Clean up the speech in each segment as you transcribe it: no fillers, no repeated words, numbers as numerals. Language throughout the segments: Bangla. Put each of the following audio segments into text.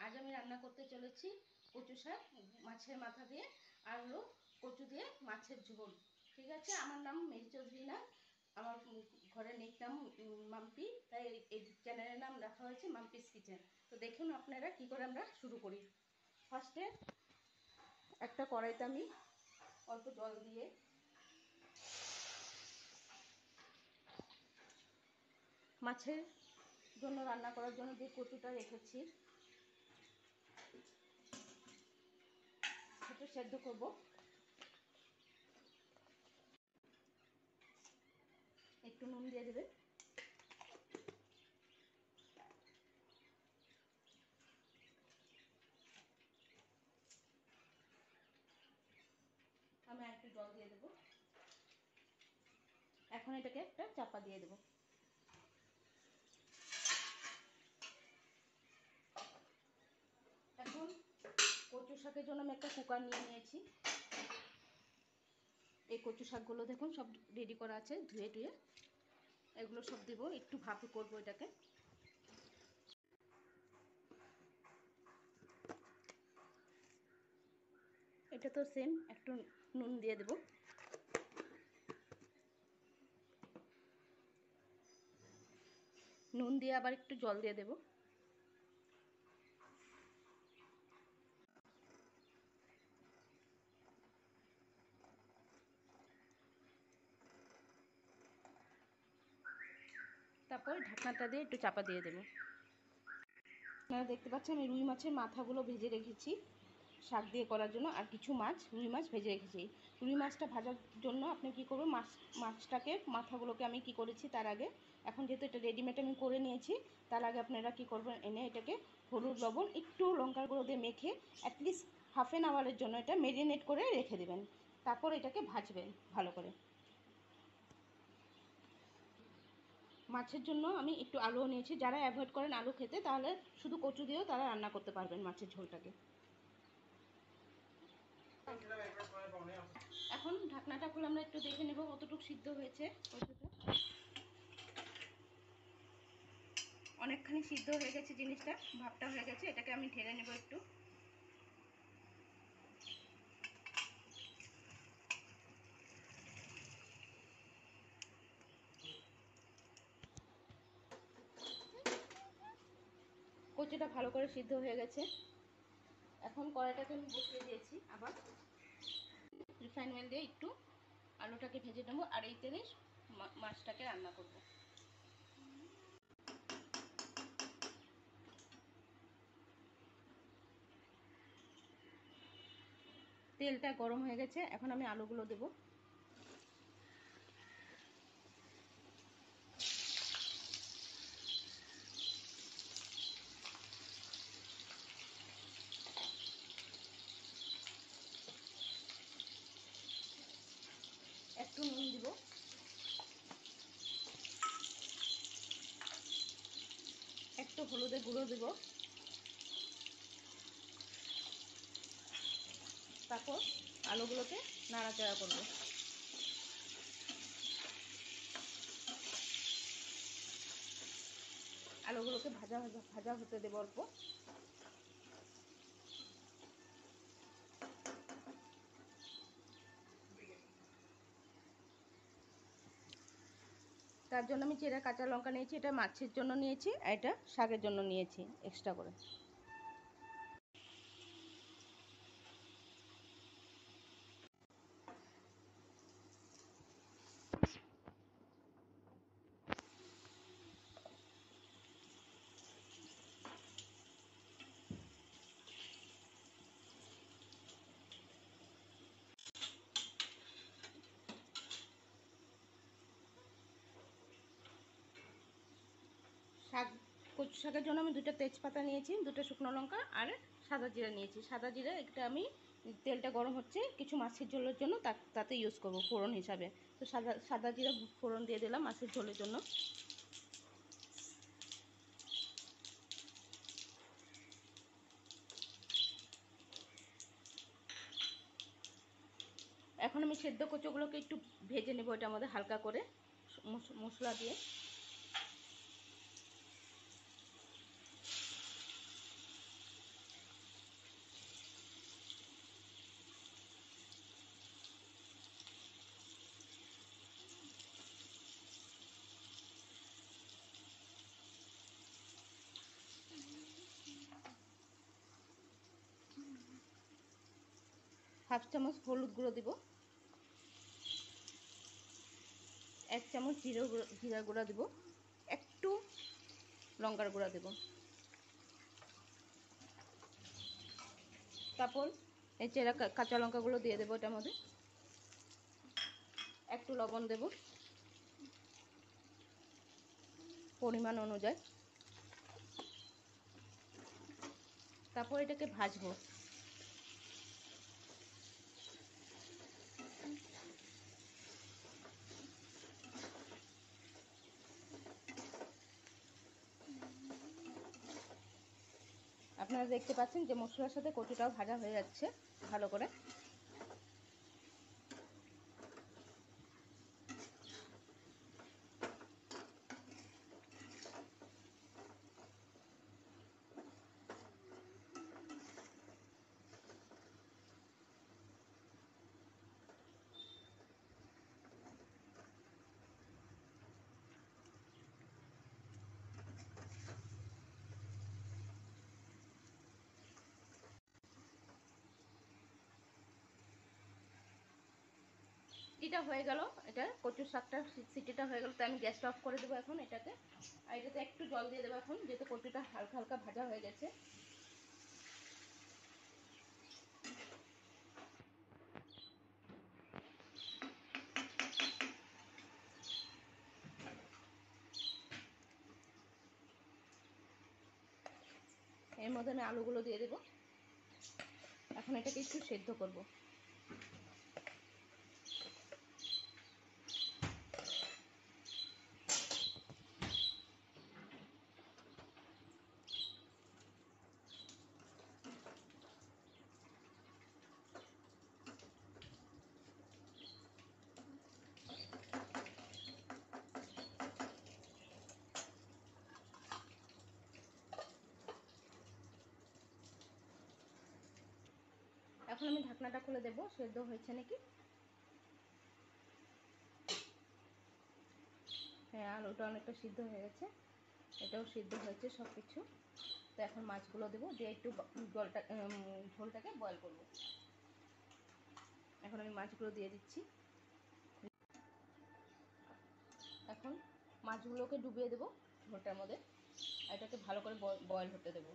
আজ আমি রান্না করতে চলেছি কচু শাক মাছের মাথা দিয়ে আর হলো কচু দিয়ে মাছের ঝোল। ঠিক আছে, আমার নাম মেরি চৌধুরী না, আমার ঘরের নিক নাম মাম্পি, তাই এই চ্যানেলের নাম রাখা হয়েছে মাম্পিস কিচেন। তো দেখুন আপনারা কি করে আমরা শুরু করি। ফার্স্টে একটা কড়াইতে আমি অল্প জল দিয়ে মাছের জন্য রান্না করার জন্য যে কচুটা রেখেছি সেটা সেদ্ধ করব। একটু নুন দিয়ে দেবে, আমি একটু জল দিয়ে দেবো। এখন এটাকে একটা চাপা দিয়ে দেবো। এখন কচু শাকের জন্য আমি একটা কুকার নিয়ে নিয়েছি। এই কচু শাকগুলো দেখুন সব রেডি করা আছে, ধুয়ে টুয়ে এগুলো সব দেবো, একটু ভাপে করবো এটাকে। এটা তো সেম, একটু নুন দিয়ে দেবো। নুন দিয়ে আবার একটু জল দিয়ে দেবো। তারপর ঢাকনাটা দিয়ে একটু চাপা দিয়ে দেবো। আপনারা দেখতে পাচ্ছেন আমি রুই মাছের মাথাগুলো ভেজে রেখেছি শাক দিয়ে করার জন্য, আর কিছু মাছ রুই মাছ ভেজে রেখেছি। রুই মাছটা ভাজার জন্য আপনি কী করবেন, মাছটাকে মাথাগুলোকে আমি কি করেছি তার আগে, এখন যেহেতু এটা রেডিমেড আমি করে নিয়েছি, তার আগে আপনারা কি করবেন, এনে এটাকে হলুদ লবণ একটু লঙ্কার গুঁড়ো দিয়ে মেখে অ্যাটলিস্ট হাফ অ্যান আওয়ারের জন্য এটা মেরিনেট করে রেখে দেবেন। তারপর এটাকে ভাজবেন ভালো করে। মাছের জন্য আমি একটু আলুও নিয়েছি, যারা অ্যাভয়েড করেন আলু খেতে তাহলে শুধু কচু দিয়েও তারা রান্না করতে পারবেন মাছের ঝোলটাকে। এখন ঢাকনাটা খুলে আমরা একটু দেখে নেব কতটুকু সিদ্ধ হয়েছে কচুটা। অনেকখানি সিদ্ধ হয়ে গেছে জিনিসটা, ভাবটা হয়ে গেছে, এটাকে আমি ঢেলে নেব একটু। কচুটা ভালো করে সিদ্ধ হয়ে গেছে। এখন কড়াইটাকে আমি বসিয়ে দিয়েছি, আবার রিফাইন অয়েল দিয়ে একটু আলুটাকে ভেজে নেবো, আর এই তেলে মাছটাকে রান্না করব। তেলটা গরম হয়ে গেছে, এখন আমি আলুগুলো দেবো। একটু নুন দিব, একটু হলুদের গুঁড়ো দেব, তারপর আলুগুলোকে নাড়াচাড়া করব। আলুগুলোকে ভাজা ভাজা ভাজা হতে দেবো অল্প। তার জন্য আমি চেরা কাঁচা লঙ্কা নিয়েছি, এটা মাছের জন্য নিয়েছি, আর এটা শাকের জন্য নিয়েছি এক্সট্রা করে। কচু শাকের জন্য আমি 2টা তেজপাতা নিয়েছি, 2টা শুকনো লঙ্কা আর সাদা জিরা নিয়েছি। সাদা জিরা এটা আমি, তেলটা গরম হচ্ছে, কিছু মাছের ঝোলের জন্য তাতে ইউজ করব ফোড়ন হিসাবে। তো সাদা জিরা ফোড়ন দিয়ে দিলাম মাছের ঝোলের জন্য। এখন আমি সেদ্ধ কচুগুলোকে একটু ভেজে নেব এটার মধ্যে হালকা করে মশলা দিয়ে। হাফ চামচ হলুদ গুঁড়ো দিব, 1 চামচ জিরা গুঁড়া দিব, একটু লঙ্কার গুঁড়া দেব। তারপর এই চেরা কাঁচা লঙ্কাগুলো দিয়ে দেবো এটার মধ্যে, একটু লবণ দেব পরিমাণ অনুযায়ী। তারপর এটাকে ভাজবো। আপনারা দেখতে পাচ্ছেন যে মশলার সাথে কচুটাও ভাজা হয়ে যাচ্ছে ভালো করে। সিটিটা হয়ে গেল, এটা কচুর শাকটা সিটিটা হয়ে গেল, তো আমি গ্যাসটা অফ করে দেবো এখন এটাতে। আর এটাতে একটু জল দিয়ে দেবো এখন, যেহেতু কচুটা হালকা হালকা ভাজা হয়ে গেছে। এর মধ্যে আমি আলুগুলো দিয়ে দেবো। এখন এটাকে একটু সেদ্ধ করব। এখন আমি ঢাকনাটা খুলে দেবো, সেদ্ধ হয়েছে নাকি। হ্যাঁ, আলুটা অনেকটা সিদ্ধ হয়ে গেছে, এটাও সিদ্ধ হয়েছে সব কিছু। তো এখন মাছগুলো দেবো, দিয়ে একটু ঝোলটাকে বয়েল করব। এখন আমি মাছগুলো দিয়ে দিচ্ছি। এখন মাছগুলোকে ডুবিয়ে দেবো ঝোলটার মধ্যে, এটাকে ভালো করে বয়েল হতে দেবো।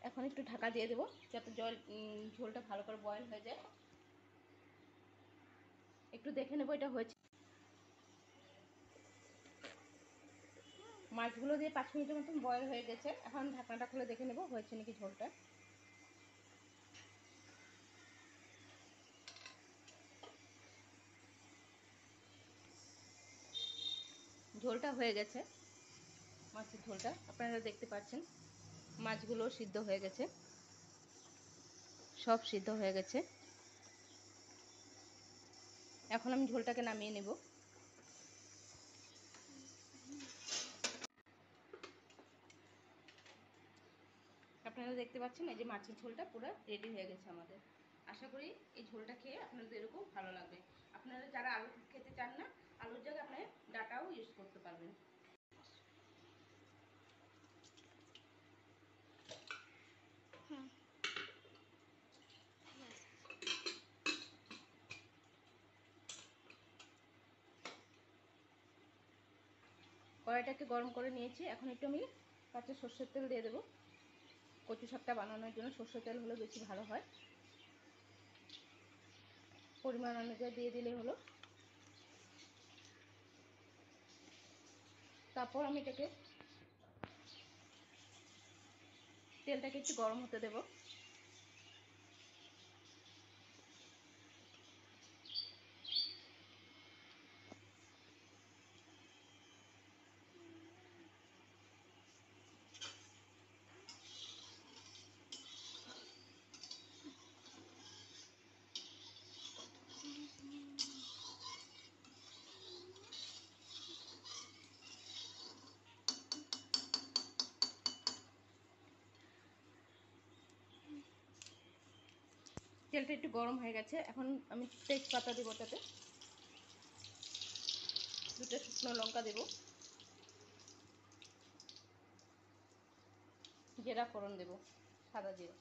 এখন একটু ঢাকা দিয়ে দেবো যাতে ঝোলটা ভালো করে বয়েল হয়ে যায়। একটু দেখে নেবো এটা হয়েছে। মাছগুলো দিয়ে 5 মিনিটের মতন বয়েল হয়ে গেছে। এখন ঢাকনাটা খুলে দেখে নেবো হয়েছে নাকি ঝোলটা। ঝোলটা হয়ে গেছে, মাছের ঝোলটা আপনারা দেখতে পাচ্ছেন। মাছগুলো সিদ্ধ হয়ে গেছে, সব সিদ্ধ হয়ে গেছে। এখন আমি ঝোলটাকে নামিয়ে নেব। আপনারা দেখতে পাচ্ছেন এই যে মাছের ঝোলটা পুরো রেডি হয়ে গেছে আমাদের। আশা করি এই ঝোলটা খেয়ে আপনাদের এরকম ভালো লাগবে। আপনারা যারা আলু খেতে চান না, আলুর জায়গায় আপনি ডাটাও ইউজ করতে পারবেন। কড়াইটাকে গরম করে নিয়েছি, এখন একটু আমি কাঁচা সর্ষের তেল দিয়ে দেবো। কচু শাকটা বানানোর জন্য সর্ষের তেল হলে বেশি ভালো হয়। পরিমাণ অনুযায়ী দিয়ে দিলে হলো। তারপর আমি তেলটাকে একটু গরম হতে দেবো। তেলটা একটু গরম হয়ে গেছে, এখন আমি তেজপাতা দেবো, তাতে 2টা শুকনো লঙ্কা দেবো, জিরা ফোড়ন দেবো, সাদা জিরা।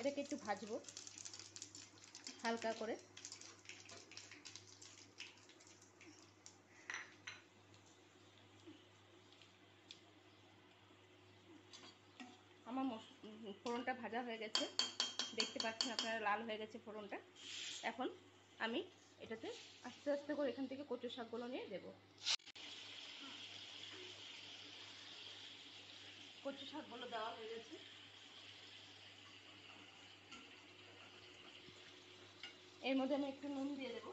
এটাকে একটু ভাজবো হালকা করে। আমার ফোড়নটা ভাজা হয়ে গেছে, দেখতে পাচ্ছেন আপনারা লাল হয়ে গেছে ফোড়নটা। এখন আমি এটাতে আস্তে আস্তে করে এখান থেকে কচু শাকগুলো নিয়ে দেবো। কচু শাকগুলো দেওয়া হয়ে গেছে। এর মধ্যে আমি একটু নুন দিয়ে দেবো,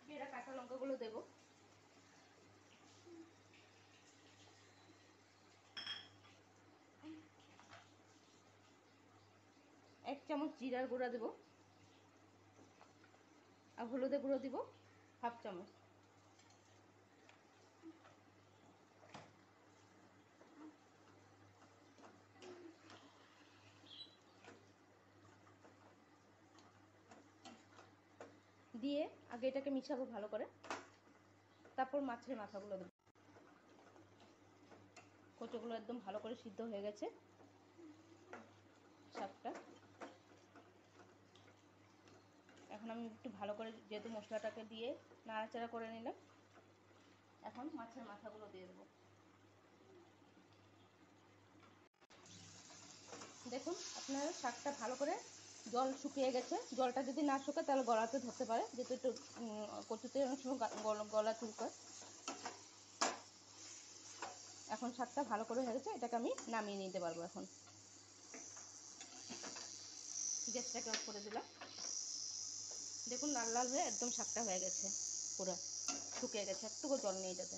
পেঁড়া কাঁচা লঙ্কাগুলো দেবো, 1 চামচ জিরার গুঁড়া দেবো, আর হলুদের গুঁড়ো দিব 1/2 চামচ। দিয়ে আগে এটাকে মিশাবো ভালো করে, তারপর মাছের মাথাগুলো দেবো। কচুগুলো একদম ভালো করে সিদ্ধ হয়ে গেছে শাকটা। এখন আমি একটু ভালো করে, যেহেতু মশলাটাকে দিয়ে নাড়াচাড়া করে নিলাম, এখন মাছের মাথাগুলো দিয়ে দেবো। দেখুন আপনার শাকটা ভালো করে জল শুকিয়ে গেছে। জলটা যদি না শুকায় তাহলে গলাতে ধরতে পারে, যেহেতু একটু কচুতে অনেক সময় গলা চুলকায়। এখন শাকটা ভালো করে হয়ে গেছে, এটাকে আমি নামিয়ে নিতে পারবো। এখন গ্যাসটাকে অফ করে দিলাম। দেখুন লাল লাল হয়ে একদম শাকটা হয়ে গেছে, পুরো শুকিয়ে গেছে, একটুকু জল নেই এটাতে।